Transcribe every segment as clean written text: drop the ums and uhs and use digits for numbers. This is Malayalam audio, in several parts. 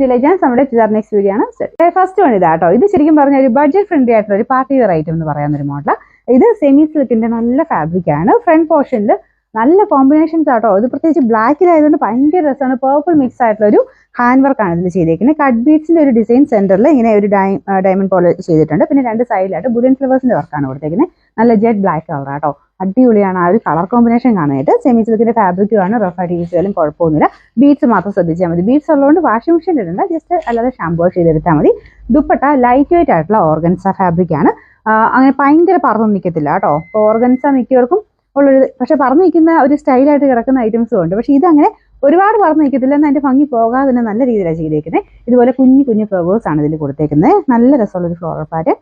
To legends. നമ്മുടെ നെക്സ്റ്റ് വീഡിയോ ആണ്. ഫസ്റ്റ് വൺ ഇതാട്ടോ. ഇത് ശരിക്കും പറഞ്ഞ ഒരു ബഡ്ജറ്റ് ഫ്രണ്ട്ലി ആയിട്ടുള്ള ഒരു പാർട്ടി വെയർ ഐറ്റം എന്ന് പറയുന്ന ഒരു മോഡൽ. ഇത് സെമി സിൽക്കിന്റെ നല്ല ഫാബ്രിക് ആണ്. ഫ്രണ്ട് പോർഷനിൽ നല്ല കോമ്പിനേഷൻസ് ആട്ടോ. ഇത് പ്രത്യേകിച്ച് ബ്ലാക്കിലായതുകൊണ്ട് ഭയങ്കര രസമാണ്. പേർപ്പിൾ മിക്സ് ആയിട്ടുള്ള ഒരു ഹാൻഡ് വർക്കാണ് ഇതിൽ ചെയ്തേക്കുന്നത്. കട്ട് ബീഡ്സിന്റെ ഒരു ഡിസൈൻ സെന്ററിൽ ഇങ്ങനെ ഒരു ഡയമണ്ട് പോലെ ചെയ്തിട്ടുണ്ട്. പിന്നെ രണ്ട് സൈഡിലായിട്ട് ബുലൻ ഫ്ലവേഴ്സിന്റെ വർക്കാണ് കൊടുത്തേക്കുന്നത്. നല്ല ജെറ്റ് ബ്ലാക്ക് കളർ ആട്ടോ. അടിപൊളിയാണ് ആ ഒരു കളർ കോമ്പിനേഷൻ കാണാനായിട്ട്. സെമി സിൽക്കിന്റെ ഫാബ്രിക്കുമാണ്. റഫായിട്ട് യൂസ് ചെയ്യാലും കുഴപ്പമൊന്നുമില്ല. ബീഡ്സ് മാത്രം ശ്രദ്ധിച്ചാൽ മതി. ബീഡ്സ് ഉള്ളതുകൊണ്ട് വാഷിംഗ് മെഷീൻ ഇടണ്ട, ജസ്റ്റ് അല്ലാതെ ഷാമ്പൂ വാഷ് ചെയ്തെടുത്താൽ മതി. ദുപ്പട്ട ലൈറ്റ് വെയിറ്റ് ആയിട്ടുള്ള ഓർഗൻസ ഫാബ്രിക് ആണ്. അങ്ങനെ ഭയങ്കര പറന്നു നിൽക്കത്തില്ല കേട്ടോ. അപ്പോൾ ഓർഗൻസ മിക്കവർക്കും ഉള്ളൊരു, പക്ഷെ പറന്നു നിൽക്കുന്ന ഒരു സ്റ്റൈലായിട്ട് കിടക്കുന്ന ഐറ്റംസും ഉണ്ട്. പക്ഷെ ഇതങ്ങനെ ഒരുപാട് പറന്നു നിൽക്കത്തില്ല. എന്നാൽ അതിന്റെ ഭംഗി പോകാതെ തന്നെ നല്ല രീതിയിലാണ് ചെയ്തേക്കുന്നത്. ഇതുപോലെ കുഞ്ഞു കുഞ്ഞു ഫ്ലവേഴ്സ് ആണ് ഇതിൽ കൊടുത്തേക്കുന്നത്. നല്ല രസമുള്ളൊരു ഫ്ലോറൽ പാറ്റേൺ.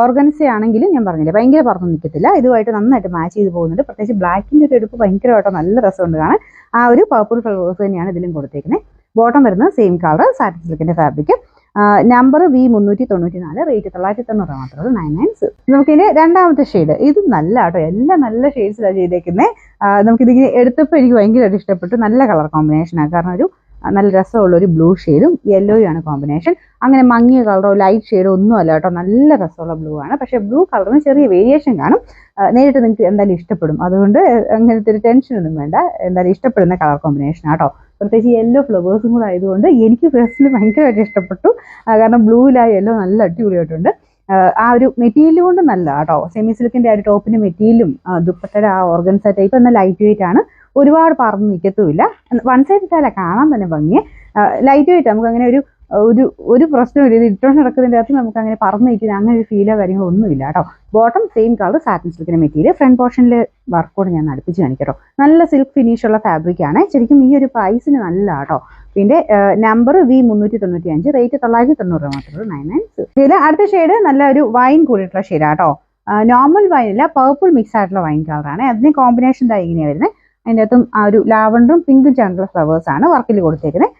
ഓർഗൻസ ആണെങ്കിലും ഞാൻ പറഞ്ഞില്ലേ ഭയങ്കര പറന്നു നിൽക്കത്തില്ല. ഇതുമായിട്ട് നന്നായിട്ട് മാച്ച് ചെയ്ത് പോകുന്നുണ്ട്. പ്രത്യേകിച്ച് ബ്ലാക്കിന്റെ ഒരു എടുപ്പ് ഭയങ്കരമായിട്ട് നല്ല രസമുണ്ട് കാണാൻ. ആ ഒരു പർപ്പിൾ ഫ്ലവേഴ്സ് തന്നെയാണ് ഇതിലും കൊടുത്തേക്കുന്നത്. ബോട്ടം വരുന്നത് സെയിം കളർ സാറ്റിൻ സിൽക്കിന്റെ ഫാബ്രിക്. നമ്പർ V394, റേറ്റ് 990 മാത്രമേ ഉള്ളൂ. 990. നമുക്കിതിന്റെ രണ്ടാമത്തെ ഷെയ്ഡ്. ഇത് നല്ല കേട്ടോ. എല്ലാം നല്ല ഷെയ്ഡ്സിലാണ് ചെയ്തേക്കുന്നത്. നമുക്കിതിങ്ങനെ എടുത്തപ്പോൾ എനിക്ക് ഭയങ്കരമായിട്ട് ഇഷ്ടപ്പെട്ടു. നല്ല കളർ കോമ്പിനേഷനാണ്. കാരണം ഒരു നല്ല രസമുള്ള ഒരു ബ്ലൂ ഷെയ്ഡും യെല്ലോയും ആണ് കോമ്പിനേഷൻ. അങ്ങനെ മങ്ങിയ കളറോ ലൈറ്റ് ഷെയ്ഡോ ഒന്നും അല്ല കേട്ടോ. നല്ല രസമുള്ള ബ്ലൂ ആണ്. പക്ഷെ ബ്ലൂ കളറിന് ചെറിയ വേരിയേഷൻ കാണും. നേരിട്ട് നിങ്ങൾക്ക് എന്തായാലും ഇഷ്ടപ്പെടും. അതുകൊണ്ട് അങ്ങനത്തെ ഒരു ടെൻഷനൊന്നും വേണ്ട. എന്തായാലും ഇഷ്ടപ്പെടുന്ന കളർ കോമ്പിനേഷൻ ആട്ടോ. പ്രത്യേകിച്ച് യെല്ലോ ഫ്ലവേഴ്സും കൂടെ ആയതുകൊണ്ട് എനിക്ക് പേഴ്സണലി ഭയങ്കരമായിട്ട് ഇഷ്ടപ്പെട്ടു. കാരണം ബ്ലൂവിലാ യെല്ലോ നല്ല അടിപൊളിയായിട്ടുണ്ട്. ആ ഒരു മെറ്റീരിയൽ കൊണ്ട് നല്ല കേട്ടോ. സെമി സിൽക്കിന്റെ ആ ഒരു ടോപ്പിന്റെ മെറ്റീരിയലും ദുപ്പട്ടയുടെ ആ ഓർഗൻസ ടൈപ്പ് എന്നാൽ ലൈറ്റ് വെയിറ്റ് ആണ്. ഒരുപാട് പറന്ന് നിൽക്കത്തുമില്ല. വൺ സൈഡ് ഇട്ടാല കാണാൻ തന്നെ ഭംഗിയെ. Light weight. നമുക്ക് അങ്ങനെ ഒരു പ്രശ്നമില്ല. ഇത് ഇട്ടോണ്ട് നടക്കുന്നതിൻ്റെ അകത്ത് നമുക്ക് അങ്ങനെ പറന്ന് നിൽക്കുന്ന അങ്ങനെ ഒരു ഫീലോ കാര്യങ്ങളോ ഒന്നുമില്ല കേട്ടോ. ബോട്ടം സെയിം കളർ സാറ്റിൻ സിൽക്കിന്റെ മെറ്റീരിയൽ. ഫ്രണ്ട് പോർഷനിൽ വർക്കോട് ഞാൻ അടുപ്പിച്ച് കാണിക്കട്ടോ. നല്ല സിൽക്ക് ഫിനിഷ് ഉള്ള ഫാബ്രിക് ആണ്. ശരിക്കും ഈ ഒരു പ്രൈസിന് നല്ല കേട്ടോ. പിന്നെ നമ്പർ V395, റേറ്റ് 990 മാത്രമേ 990. ഇതിൽ അടുത്ത ഷെയ്ഡ് നല്ല ഒരു വൈൻ കൂടിയിട്ടുള്ള ഷെയ്ഡാണ് കേട്ടോ. നോർമൽ വൈൻ അല്ല, പർപ്പിൾ മിക്സ് ആയിട്ടുള്ള വൈൻ കളറാണ്. അതിന് കോമ്പിനേഷൻ ഇതാ ഇങ്ങനെയാണ് വരുന്നത്. അതിൻ്റെ അകത്തും ആ ഒരു ലാവൻഡറും പിങ്കും ചേർന്നുള്ള ഫ്ലവേഴ്സ് ആണ് വർക്കിൽ കൊടുത്തേക്കുന്നത്.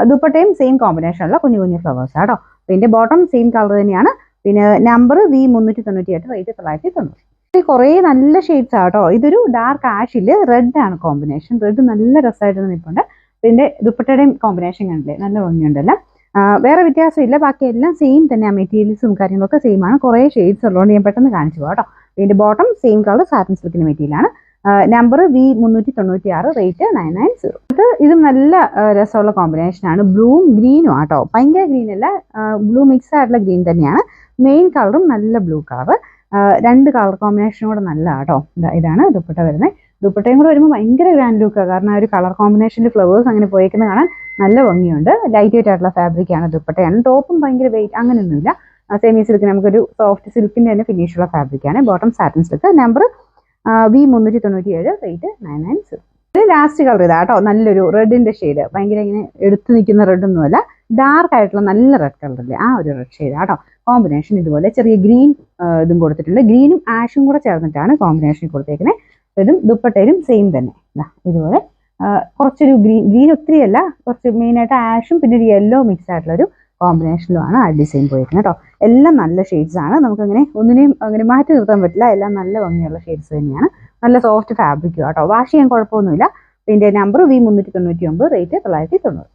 ദുപ്പട്ടയും സെയിം കോമ്പിനേഷനുള്ള കുഞ്ഞു കുഞ്ഞു ഫ്ലവേഴ്സ് ആട്ടോ. പിന്നെ ബോട്ടം സെയിം കളർ തന്നെയാണ്. പിന്നെ നമ്പർ V398, റേറ്റ് 990. കുറേ നല്ല ഷെയ്ഡ്സ് ആട്ടോ. ഇതൊരു ഡാർക്ക് ആഷില് റെഡ് ആണ് കോമ്പിനേഷൻ. റെഡ് നല്ല രസമായിട്ട് നിൽപ്പുണ്ട്. പിന്നെ ദുപ്പട്ടയുടെയും കോമ്പിനേഷൻ കണ്ടില്ലേ, നല്ല ഭംഗിയുണ്ടല്ലോ. വേറെ വ്യത്യാസമില്ല. ബാക്കി എല്ലാം സെയിം തന്നെ. ആ മെറ്റീരിയൽസും കാര്യങ്ങളൊക്കെ സെയിം ആണ്. കുറേ ഷെയ്ഡ്സ് ഉള്ളതുകൊണ്ട് ഞാൻ പെട്ടെന്ന് കാണിച്ചു പോകാം കേട്ടോ. പിന്നെ ബോട്ടം സെയിം കളർ സാറ്റിൻ സിൽക്കിന്റെ മെറ്റീരിയലാണ്. Number V396, rate 990. ഇത് നല്ല രസമുള്ള കോമ്പിനേഷനാണ്. ബ്ലൂവും ഗ്രീനും ആട്ടോ. ഭയങ്കര ഗ്രീൻ അല്ല, ബ്ലൂ മിക്സ് ആയിട്ടുള്ള ഗ്രീൻ തന്നെയാണ്. മെയിൻ കളറും നല്ല ബ്ലൂ കളർ. രണ്ട് കളർ കോമ്പിനേഷനും കൂടെ നല്ല ആട്ടോ. ഇതാണ് ദുപ്പട്ട വരുന്നത്. ദുപ്പട്ടയും കൂടെ വരുമ്പോൾ ഭയങ്കര ഗ്രാൻഡ് ലുക്കാണ്. കാരണം ആ ഒരു കളർ കോമ്പിനേഷനിൽ ഫ്ലവേഴ്സ് അങ്ങനെ പോയേക്കുന്നത് കാണാൻ നല്ല ഭംഗിയുണ്ട്. ലൈറ്റ് വെയിറ്റ് ആയിട്ടുള്ള ഫാബ്രിക്കാണ് ദുപ്പട്ടയാണ്. ടോപ്പും ഭയങ്കര വെയിറ്റ് അങ്ങനെയൊന്നുമില്ല. സെമി സിൽക്ക് നമുക്കൊരു സോഫ്റ്റ് സിൽക്കിന്റെ തന്നെ ഫിനിഷുള്ള ഫാബ്രിക്കാണ്. Bottom satin silk. Number V397, rate 990. ഇത് ലാസ്റ്റ് കളർ ഇതാ കേട്ടോ. നല്ലൊരു റെഡിന്റെ ഷെയ്ഡ്. ഭയങ്കര ഇങ്ങനെ എടുത്തു നിൽക്കുന്ന റെഡൊന്നുമല്ല, ഡാർക്ക് ആയിട്ടുള്ള നല്ല റെഡ് കളറില്ലേ ആ ഒരു റെഡ് ഷെയ്ഡ് ആട്ടോ. കോമ്പിനേഷൻ ഇതുപോലെ ചെറിയ ഗ്രീൻ ഇതും കൊടുത്തിട്ടുണ്ട്. ഗ്രീനും ആഷും കൂടെ ചേർന്നിട്ടാണ് കോമ്പിനേഷൻ കൊടുത്തേക്കുന്നത്. ഇതും ദുപ്പട്ടയിലും സെയിം തന്നെ. ഇതുപോലെ കുറച്ചൊരു ഗ്രീൻ ഒത്തിരി അല്ല, കുറച്ച് മെയിനായിട്ട് ആഷും പിന്നെ ഒരു യെല്ലോ മിക്സ് ആയിട്ടുള്ളൊരു കോമ്പിനേഷനിലുമാണ് ആ ഡിസൈൻ പോയിരിക്കുന്നത് കേട്ടോ. എല്ലാം നല്ല ഷെയ്ഡ്സ് ആണ്. നമുക്കങ്ങനെ ഒന്നിനെയും അങ്ങനെ മാറ്റി നിർത്താൻ പറ്റില്ല. എല്ലാം നല്ല ഭംഗിയുള്ള ഷെയ്ഡ്സ് തന്നെയാണ്. നല്ല സോഫ്റ്റ് ഫാബ്രിക്കും കേട്ടോ. വാഷ് ചെയ്യാൻ കുഴപ്പമൊന്നുമില്ല. പിന്നെ നമ്പർ V399, റേറ്റ് 990.